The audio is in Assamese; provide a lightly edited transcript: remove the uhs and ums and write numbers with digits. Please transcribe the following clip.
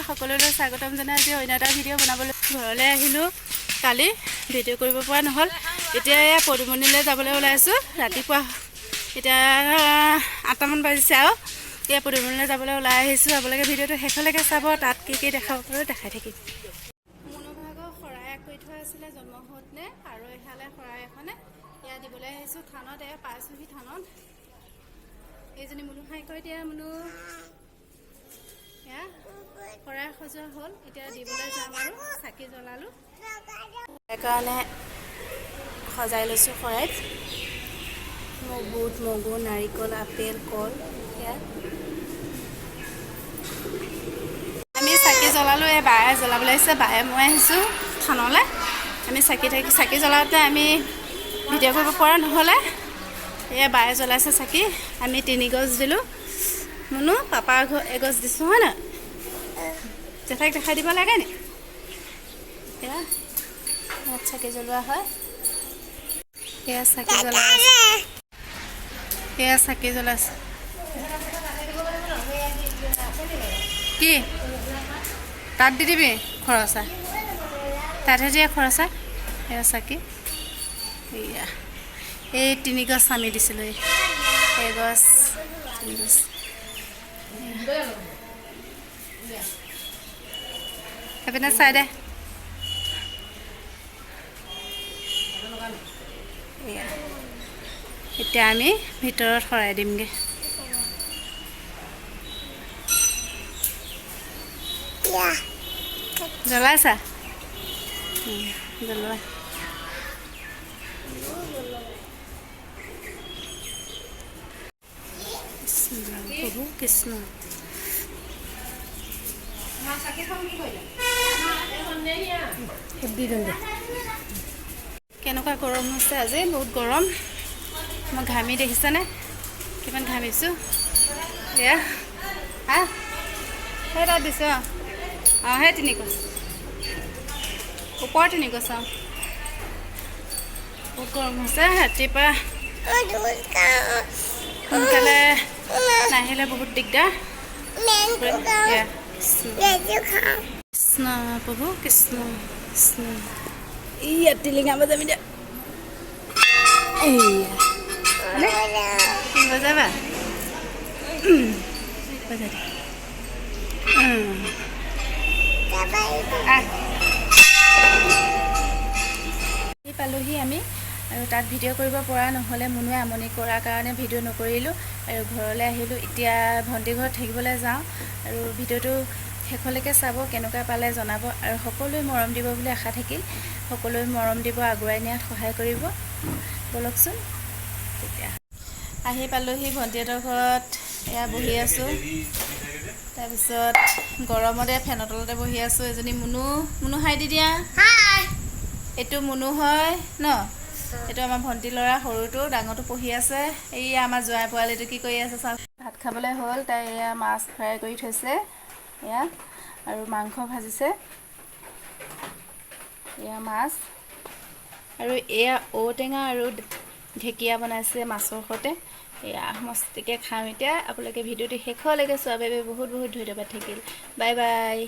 সকলোলৈ স্বাগতম জনাই আজি অন্য এটা ভিডিঅ' বনাবলৈ ঘৰলৈ আহিলোঁ। কালি ভিডিঅ' কৰিব পৰা নহ'ল। এতিয়া এয়া পদুমণিলৈ যাবলৈ ওলাইছোঁ। ৰাতিপুৱা এতিয়া 8টামান বাজিছে আৰু এয়া পদুমণিলৈ যাবলৈ ওলাই আহিছোঁ। আপোনালোকে ভিডিঅ'টো শেষলৈকে চাব। তাত কি দেখাব পাৰোঁ দেখাই থাকিম। মনোভাগৰ শৰাই কৰি থোৱা আছিলে জন্ম হওঁতে আৰু এফালে শৰাই এখনে এয়া দিবলৈ আহিছোঁ থানত। এয়া পাইছোঁহি থানত। এইজনী মনোহাই কৈ দিয়া মনো এয়া শৰাই সজোৱা হ'ল। এতিয়া দিবলৈ যাম আৰু চাকি জ্বলালোঁ। সেইকাৰণে সজাই লৈছোঁ শৰাইত। বুট মগু নাৰিকল আপেল কল এয়া আমি চাকি জ্বলালোঁ। এই বায়ে জ্বলাবলৈ আহিছে। বায়ে মই আহিছোঁ থানলৈ। আমি চাকি জ্বলাওঁতে আমি ভিডিঅ' কৰিব পৰা নহ'লে এয়া বায়ে জ্বলাইছে চাকি। আমি 3 গছ দিলোঁ। মুনু পাপাৰ এগছ দিছোঁ হয় নাই? জেঠাইক দেখাই দিব লাগে নি? এয়া ইয়াত চাকি জ্বলোৱা হয়। এয়া চাকি জ্বলাইছে। এয়া চাকি জ্বলাইছে। কি তাত দি দিবি খৰচা? তাতহে দিয়ে খৰচা। এয়া চাকি এয়া এই 3 গছ আমি দিছিলোঁ। এগছ 3 গছ সেইপিনে চাই দে। এয়া এতিয়া আমি ভিতৰত শৰাই দিমগৈ। জ্বলাইছা? জ্বলোৱা। প্ৰভু কৃষ্ণ। কেনেকুৱা গৰম হৈছে আজি। বহুত গৰম। মই ঘামি দেখিছেনে কিমান ঘামিছোঁ? এয়া সেই তাত দিছোঁ। সেই 3 গছ ওপৰ 3 গছ বহুত গৰম হৈছে। ৰাতিপুৱা সোনকালে নাহিলে বহুত দিগদাৰ। কৃষ্ণ প্ৰভু কৃষ্ণ কৃষ্ণ। ইয়াত টিলিঙা বজাবি দে। বজাবা বজা দে। পালোহি আমি আৰু তাত ভিডিঅ' কৰিব পৰা নহ'লে মুনুৱে আমনি কৰাৰ কাৰণে ভিডিঅ' নকৰিলোঁ আৰু ঘৰলৈ আহিলোঁ। এতিয়া ভণ্টি ঘৰত থাকিবলৈ যাওঁ আৰু ভিডিঅ'টো শেষলৈকে চাব। কেনেকুৱা পালে জনাব আৰু সকলোৱে মৰম দিব বুলি আশা থাকিল। সকলোৱে মৰম দিব, আগুৱাই নিয়াত সহায় কৰিব। ব'লকচোন তেতিয়া আহি পালোহি ভণ্টিহঁতৰ ঘৰত। এয়া বহি আছোঁ। তাৰপিছত গৰমতে ফেনৰ তলতে বহি আছোঁ। এজনী মুনু হাই দি দিয়া। এইটো মুনু হয় ন? এইটো আমাৰ ভণ্টি ল'ৰা সৰুটো। ডাঙৰটো পঢ়ি আছে। এইয়া আমাৰ জোৱাই পোৱালিটো কি কৰি আছে চাওক। ভাত খাবলৈ হ'ল। তাই এয়া মাছ ফ্ৰাই কৰি থৈছে এয়া আৰু মাংস ভাজিছে। এয়া মাছ আৰু এয়া ঔটেঙা আৰু ঢেকীয়া বনাইছে মাছৰ সৈতে। এয়া মস্তিকৈ খাম এতিয়া। আপোনালোকে ভিডিঅ'টো শেষলৈকে চোৱাৰ বাবে বহুত বহুত ধন্যবাদ থাকিল। Bye bye.